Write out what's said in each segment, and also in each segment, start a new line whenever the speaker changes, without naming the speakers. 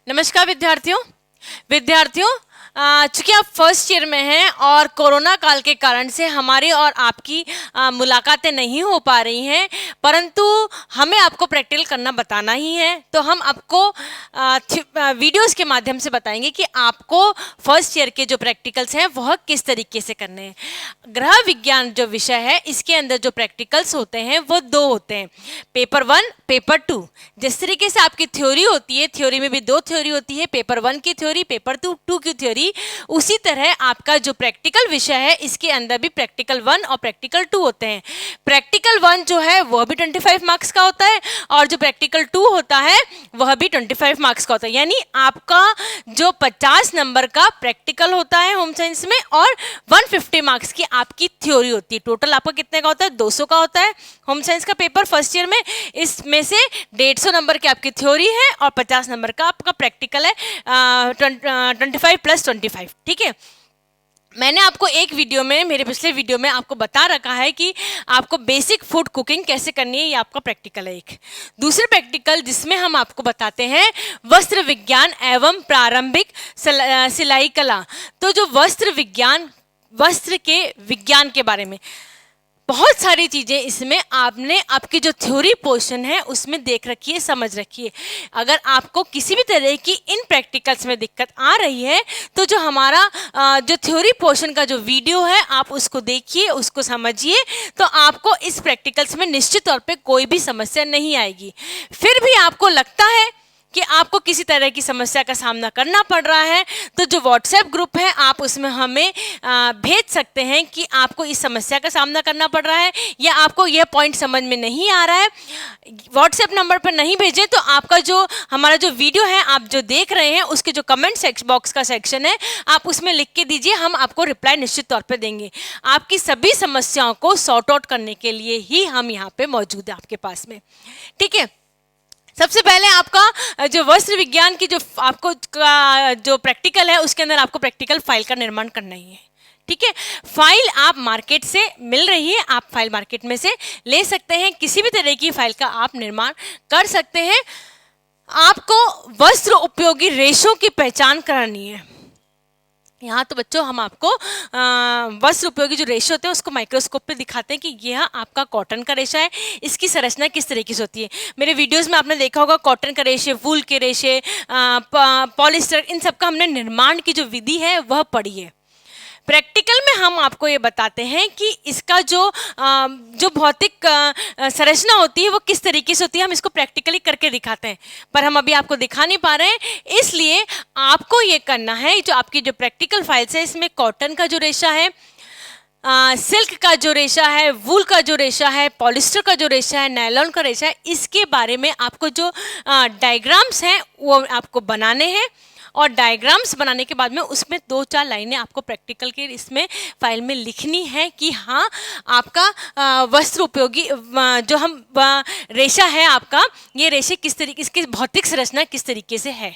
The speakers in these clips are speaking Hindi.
नमस्कार विद्यार्थियों, चूंकि आप फर्स्ट ईयर में हैं और कोरोना काल के कारण से हमारी और आपकी मुलाकातें नहीं हो पा रही हैं, परंतु हमें आपको प्रैक्टिकल करना बताना ही है। तो हम आपको वीडियोस के माध्यम से बताएंगे कि आपको फर्स्ट ईयर के जो प्रैक्टिकल्स हैं वह किस तरीके से करने हैं। ग्रह विज्ञान जो विषय है इसके अंदर जो प्रैक्टिकल्स होते हैं वो दो होते हैं, पेपर 1, पेपर 2। जिस तरीके से आपकी थ्योरी होती है, थ्योरी में भी दो थ्योरी होती है, पेपर 1 की थ्योरी, पेपर 2 की थ्योरी। उसी तरह आपका जो प्रैक्टिकल विषय है इसके अंदर भी प्रैक्टिकल 1 और प्रैक्टिकल 2 होते हैं। प्रैक्टिकल 1 जो है वह भी 25 मार्क्स का होता है और जो प्रैक्टिकल 2 होता है वह भी 25 मार्क्स का होता है। यानी आपका जो 50 नंबर का प्रैक्टिकल होता है होम साइंस में और 150 मार्क्स की आपकी थ्योरी होती है। टोटल आपका कितने का होता है? 200 का होता है होम साइंस का पेपर फर्स्ट ईयर में। इसमें से 150 नंबर की आपकी थ्योरी है और 50 नंबर का आपका प्रैक्टिकल है, 25 + 25। ठीक है, मैंने आपको एक वीडियो में, मेरे पिछले वीडियो में आपको बता रखा है कि आपको बेसिक फूड कुकिंग कैसे करनी है। ये आपका प्रैक्टिकल है। एक दूसरे प्रैक्टिकल जिसमें हम आपको बताते हैं वस्त्र विज्ञान एवं प्रारंभिक सिलाई कला। तो जो वस्त्र विज्ञान, वस्त्र के विज्ञान के बारे में बहुत सारी चीज़ें इसमें आपने आपकी जो थ्योरी पोर्शन है उसमें देख रखी है, समझ रखी है। अगर आपको किसी भी तरह की इन प्रैक्टिकल्स में दिक्कत आ रही है तो जो हमारा जो थ्योरी पोर्शन का जो वीडियो है आप उसको देखिए, उसको समझिए, तो आपको इस प्रैक्टिकल्स में निश्चित तौर पे कोई भी समस्या नहीं आएगी। फिर भी आपको लगता है कि आपको किसी तरह की समस्या का सामना करना पड़ रहा है तो जो व्हाट्सएप ग्रुप है आप उसमें हमें भेज सकते हैं कि आपको इस समस्या का सामना करना पड़ रहा है या आपको यह पॉइंट समझ में नहीं आ रहा है। व्हाट्सएप नंबर पर नहीं भेजें तो आपका जो हमारा जो वीडियो है आप जो देख रहे हैं उसके जो कमेंट बॉक्स का सेक्शन है आप उसमें लिख के दीजिए, हम आपको रिप्लाई निश्चित तौर पर देंगे। आपकी सभी समस्याओं को सॉर्ट आउट करने के लिए ही हम यहाँ पे मौजूद है आपके पास में। ठीक है, सबसे पहले आपका जो वस्त्र विज्ञान की जो आपको जो प्रैक्टिकल है उसके अंदर आपको प्रैक्टिकल फाइल का निर्माण करना ही है। ठीक है, फाइल आप मार्केट से मिल रही है, आप फाइल मार्केट में से ले सकते हैं, किसी भी तरह की फाइल का आप निर्माण कर सकते हैं। आपको वस्त्र उपयोगी रेशों की पहचान करनी है। यहाँ तो बच्चों हम आपको वस्त्र उपयोगी जो रेशे होते हैं उसको माइक्रोस्कोप पे दिखाते हैं कि यह आपका कॉटन का रेशा है, इसकी संरचना किस तरीके से होती है। मेरे वीडियोस में आपने देखा होगा कॉटन का रेशे, वूल के रेशे, पॉलिस्टर, इन सब का हमने निर्माण की जो विधि है वह पढ़ी है। प्रैक्टिकल में हम आपको ये बताते हैं कि इसका जो भौतिक संरचना होती है वो किस तरीके से होती है, हम इसको प्रैक्टिकली करके दिखाते हैं, पर हम अभी आपको दिखा नहीं पा रहे हैं। इसलिए आपको ये करना है, जो आपकी जो प्रैक्टिकल फाइल्स है इसमें कॉटन का जो रेशा है, सिल्क का जो रेशा है, वूल का जो रेशा है, पॉलिस्टर का जो रेशा है, नायलॉन का रेशा है, इसके बारे में आपको जो डायग्राम्स हैं वो आपको बनाने हैं और डायग्राम्स बनाने के बाद में उसमें 2-4 लाइनें आपको प्रैक्टिकल के इसमें फाइल में लिखनी है कि हाँ आपका वस्त्र उपयोगी जो हम रेशा है आपका, ये रेशे किस तरीके, इसकी भौतिक संरचना किस तरीके से है,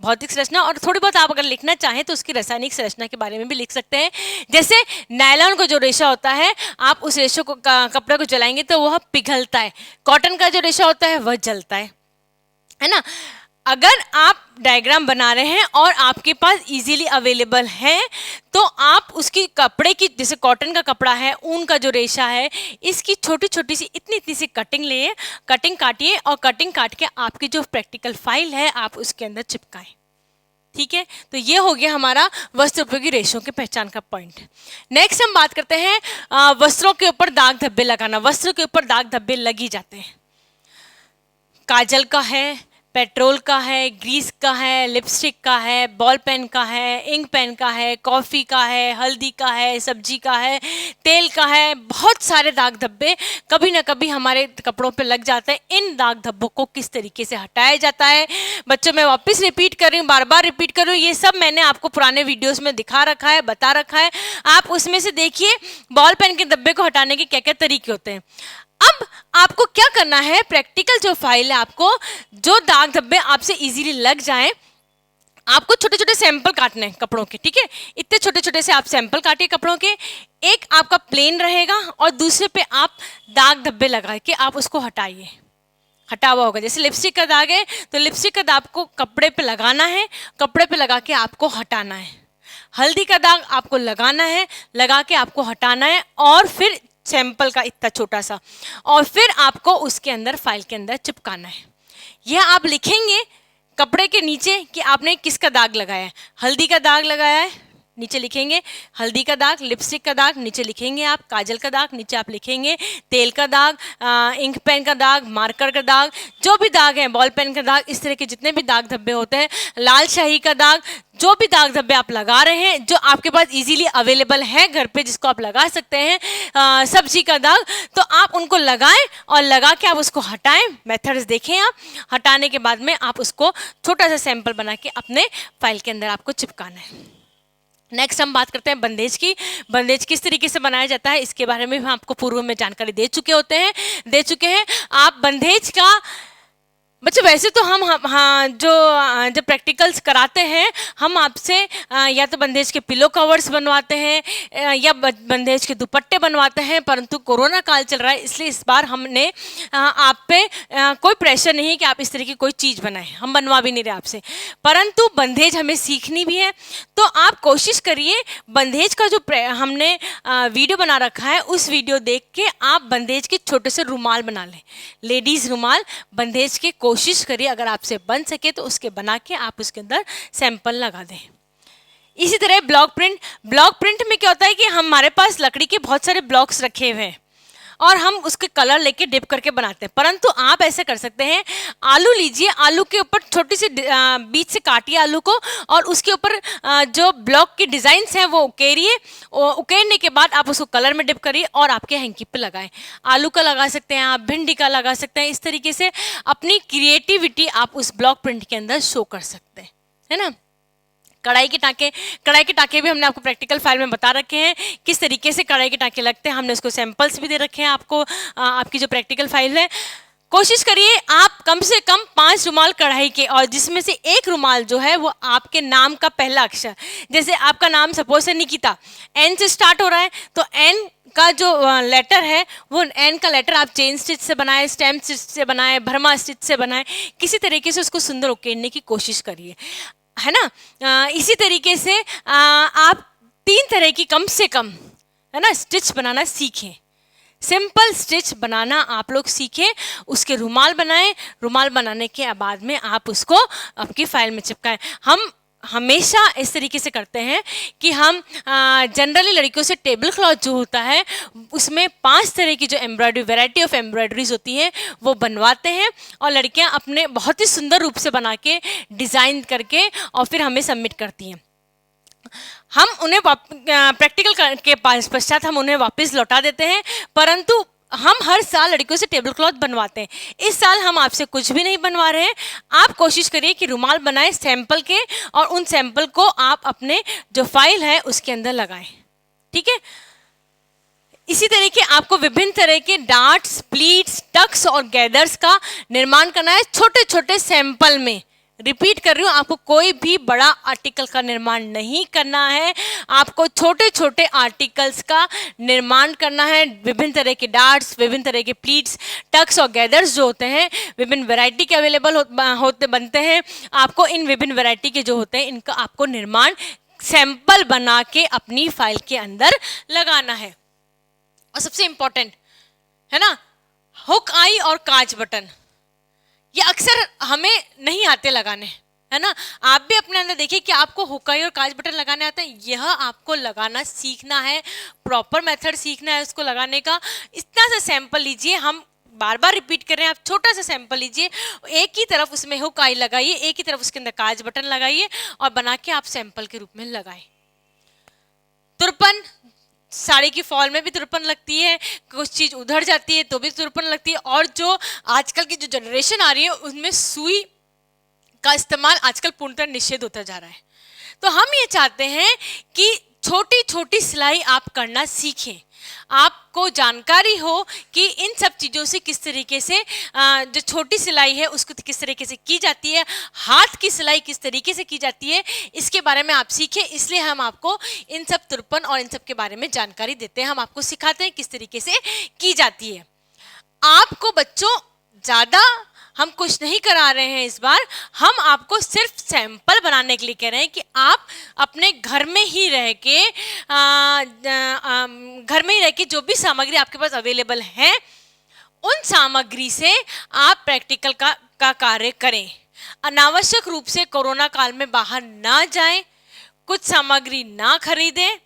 भौतिक संरचना। और थोड़ी बहुत आप अगर लिखना चाहें तो उसकी रासायनिक संरचना के बारे में भी लिख सकते हैं। जैसे नायलॉन का जो रेशा होता है आप उस रेशे को कपड़े को जलाएंगे तो वह पिघलता है, कॉटन का जो रेशा होता है वह जलता है ना। अगर आप डायग्राम बना रहे हैं और आपके पास इजीली अवेलेबल है तो आप उसकी कपड़े की, जैसे कॉटन का कपड़ा है, ऊन का जो रेशा है, इसकी छोटी छोटी सी इतनी सी कटिंग लिए, कटिंग काटिए और कटिंग काट के आपकी जो प्रैक्टिकल फाइल है आप उसके अंदर चिपकाएं। ठीक है, तो ये हो गया हमारा वस्त्र उपयोगी रेशों के पहचान का पॉइंट। नेक्स्ट हम बात करते हैं वस्त्रों के ऊपर दाग धब्बे लगाना। वस्त्रों के ऊपर दाग धब्बे लग ही जाते हैं, काजल का है, पेट्रोल का है, ग्रीस का है, लिपस्टिक का है, बॉल पेन का है, इंक पेन का है, कॉफ़ी का है, हल्दी का है, सब्जी का है, तेल का है, बहुत सारे दाग धब्बे कभी ना कभी हमारे कपड़ों पे लग जाते हैं। इन दाग धब्बों को किस तरीके से हटाया जाता है बच्चों, मैं वापस रिपीट कर रही हूँ, बार बार रिपीट कर रही हूँ, ये सब मैंने आपको पुराने वीडियोस में दिखा रखा है, बता रखा है। आप उसमें से देखिए बॉल पेन के धब्बे को हटाने के क्या क्या तरीके होते हैं। अब आपको क्या करना है, प्रैक्टिकल जो फाइल है आपको जो दाग धब्बे आपसे इजीली लग जाएं, आपको छोटे छोटे सैंपल काटने हैं कपड़ों के। ठीक है, इतने छोटे छोटे से आप सैंपल काटिए कपड़ों के, एक आपका प्लेन रहेगा और दूसरे पे आप दाग धब्बे लगा के आप उसको हटाइए। हटा हुआ होगा। जैसे लिपस्टिक का दाग है तो लिपस्टिक का दाग आपको कपड़े पे लगाना है, कपड़े पे लगा के आपको हटाना है। हल्दी का दाग आपको लगाना है, लगा के आपको हटाना है, और फिर सैंपल का इतना छोटा सा, और फिर आपको उसके अंदर फाइल के अंदर चिपकाना है। यह आप लिखेंगे कपड़े के नीचे कि आपने किसका दाग लगाया है। हल्दी का दाग लगाया है, नीचे लिखेंगे हल्दी का दाग। लिपस्टिक का दाग, नीचे लिखेंगे आप काजल का दाग, नीचे आप लिखेंगे तेल का दाग, इंक पेन का दाग, मार्कर का दाग, जो भी दाग है, बॉल पेन का दाग, इस तरह के जितने भी दाग धब्बे होते हैं, लाल शाही का दाग, जो भी दाग धब्बे आप लगा रहे हैं, जो आपके पास इजीली अवेलेबल है घर पे जिसको आप लगा सकते हैं, सब्जी का दाग, तो आप उनको लगाएं और लगा के आप उसको हटाएं। मेथड्स देखें आप, हटाने के बाद में आप उसको छोटा सा सैंपल बना के अपने फाइल के अंदर आपको चिपकाना है। नेक्स्ट हम बात करते हैं बंदेज की। बंदेज किस तरीके से बनाया जाता है इसके बारे में हम आपको पूर्व में जानकारी दे चुके हैं आप बंदेज का। बच्चों वैसे तो हम हाँ जो प्रैक्टिकल्स कराते हैं हम आपसे या तो बंदेज के पिलो कवर्स बनवाते हैं या बंदेज के दुपट्टे बनवाते हैं, परंतु कोरोना काल चल रहा है इसलिए इस बार हमने आप पे कोई प्रेशर नहीं कि आप इस तरह की कोई चीज़ बनाएं, हम बनवा भी नहीं रहे आपसे, परंतु बंदेज हमें सीखनी भी है। तो आप कोशिश करिए बंदेज का जो हमने वीडियो बना रखा है उस वीडियो देख के आप बंदेज के छोटे से रुमाल बना लें, लेडीज़ रुमाल बंदेज के। कोशिश करिए अगर आपसे बन सके तो उसके बना के आप उसके अंदर सैंपल लगा दें। इसी तरह ब्लॉक प्रिंट में क्या होता है कि हमारे पास लकड़ी के बहुत सारे ब्लॉक्स रखे हुए हैं और हम उसके कलर लेके डिप करके बनाते हैं, परंतु आप ऐसे कर सकते हैं, आलू लीजिए, आलू के ऊपर छोटी सी बीच से काटिए आलू को और उसके ऊपर जो ब्लॉक की डिज़ाइंस हैं वो उकेरिए, उकेरने के बाद आप उसको कलर में डिप करिए और आपके हैंकी पे लगाएं। आलू का लगा सकते हैं आप, भिंडी का लगा सकते हैं। इस तरीके से अपनी क्रिएटिविटी आप उस ब्लॉक प्रिंट के अंदर शो कर सकते हैं, है ना। कढ़ाई के टाँके भी हमने आपको प्रैक्टिकल फाइल में बता रखे हैं किस तरीके से कढ़ाई के टाँके लगते हैं, हमने उसको सैंपल्स भी दे रखे हैं आपको आपकी जो प्रैक्टिकल फाइल है। कोशिश करिए आप कम से कम 5 रुमाल कढ़ाई के, और जिसमें से एक रुमाल जो है वो आपके नाम का पहला अक्षर, जैसे आपका नाम सपोज है निकिता, एन से स्टार्ट हो रहा है तो एन का जो लेटर है वो एन का लेटर आप चेन स्टिच से बनाएं, स्टेम स्टिच से बनाएं, भरमा स्टिच से बनाएं, किसी तरीके से उसको सुंदर उकेरने की कोशिश करिए, है ना। इसी तरीके से आप 3 तरह की कम से कम, है ना, स्टिच बनाना सीखें। सिंपल स्टिच बनाना आप लोग सीखें, उसके रुमाल बनाएं, रुमाल बनाने के बाद में आप उसको आपकी फाइल में चिपकाएं। हम हमेशा इस तरीके से करते हैं कि हम जनरली लड़कियों से टेबल क्लॉथ जो होता है उसमें 5 तरह की जो एम्ब्रॉयडरी, वैरायटी ऑफ एम्ब्रॉयडरीज होती हैं वो बनवाते हैं और लड़कियां अपने बहुत ही सुंदर रूप से बना के डिज़ाइन करके और फिर हमें सबमिट करती हैं। हम उन्हें प्रैक्टिकल के पश्चात हम उन्हें वापस लौटा देते हैं, परंतु हम हर साल लड़कियों से टेबल क्लॉथ बनवाते हैं। इस साल हम आपसे कुछ भी नहीं बनवा रहे हैं। आप कोशिश करिए कि रुमाल बनाएं सैंपल के और उन सैंपल को आप अपने जो फाइल है उसके अंदर लगाएं, ठीक है। इसी तरीके आपको विभिन्न तरह के डार्ट्स, प्लीट्स, टक्स और गैदर्स का निर्माण करना है छोटे छोटे सैंपल में। रिपीट कर रही हूँ, आपको कोई भी बड़ा आर्टिकल का निर्माण नहीं करना है, आपको छोटे छोटे आर्टिकल्स का निर्माण करना है। विभिन्न तरह के डार्ट्स, विभिन्न तरह के प्लीट्स, टक्स और गैदर्स जो होते हैं विभिन्न वैरायटी के अवेलेबल बनते हैं। आपको इन विभिन्न वैरायटी के जो होते हैं इनका आपको निर्माण सैंपल बना के अपनी फाइल के अंदर लगाना है। और सबसे इम्पोर्टेंट है ना, हुक आई और कांच बटन, ये अक्सर हमें नहीं आते लगाने, है ना। आप भी अपने अंदर देखिए कि आपको हुकाई और कांच बटन लगाने आते हैं, यह आपको लगाना सीखना है, प्रॉपर मेथड सीखना है उसको लगाने का। इतना सा सैंपल लीजिए, हम बार बार रिपीट कर रहे हैं, आप छोटा सा सैंपल लीजिए, एक ही तरफ उसमें हुकाई लगाइए, एक ही तरफ उसके अंदर कांच बटन लगाइए और बना के आप सैंपल के रूप में लगाएं। तुरपन, साड़ी की फॉल में भी तुरपन लगती है, कुछ चीज़ उधड़ जाती है तो भी तुरपन लगती है, और जो आजकल की जो जनरेशन आ रही है उसमें सुई का इस्तेमाल आजकल पूर्णतः निषेध होता जा रहा है। तो हम ये चाहते हैं कि छोटी छोटी सिलाई आप करना सीखें, आपको जानकारी हो कि इन सब चीज़ों से किस तरीके से जो छोटी सिलाई है उसको किस तरीके से की जाती है, हाथ की सिलाई किस तरीके से की जाती है, इसके बारे में आप सीखें। इसलिए हम आपको इन सब तुरपन और इन सब के बारे में जानकारी देते हैं, हम आपको सिखाते हैं किस तरीके से की जाती है। आपको बच्चों ज़्यादा हम कुछ नहीं करा रहे हैं इस बार, हम आपको सिर्फ सैंपल बनाने के लिए कह रहे हैं कि आप अपने घर में ही रह के घर में ही रह के जो भी सामग्री आपके पास अवेलेबल है उन सामग्री से आप प्रैक्टिकल का कार्य करें। अनावश्यक रूप से कोरोना काल में बाहर ना जाएं, कुछ सामग्री ना खरीदें।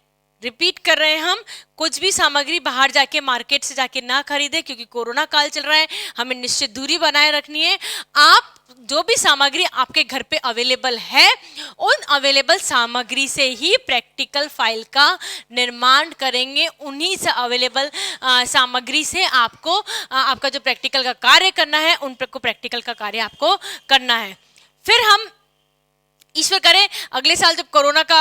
रिपीट कर रहे हैं हम, कुछ भी सामग्री बाहर जाके मार्केट से जाके ना खरीदें, क्योंकि कोरोना काल चल रहा है, हमें निश्चित दूरी बनाए रखनी है। आप जो भी सामग्री आपके घर पे अवेलेबल है उन अवेलेबल सामग्री से ही प्रैक्टिकल फाइल का निर्माण करेंगे। उन्हीं से अवेलेबल सामग्री से आपको आपका जो प्रैक्टिकल का कार्य करना है उन को प्रैक्टिकल का कार्य आपको करना है। फिर हम ईश्वर करे अगले साल जब कोरोना का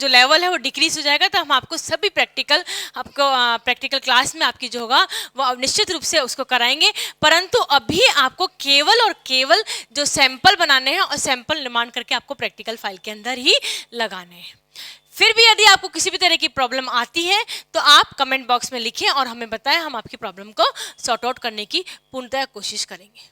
जो लेवल है वो डिक्रीज हो जाएगा तो हम आपको सभी प्रैक्टिकल क्लास में आपकी जो होगा वो निश्चित रूप से उसको कराएंगे। परंतु अभी आपको केवल और केवल जो सैंपल बनाने हैं और सैंपल निर्माण करके आपको प्रैक्टिकल फाइल के अंदर ही लगाने हैं। फिर भी यदि आपको किसी भी तरह की प्रॉब्लम आती है तो आप कमेंट बॉक्स में लिखें और हमें बताएं, हम आपकी प्रॉब्लम को सॉर्ट आउट करने की पूर्णतः कोशिश करेंगे।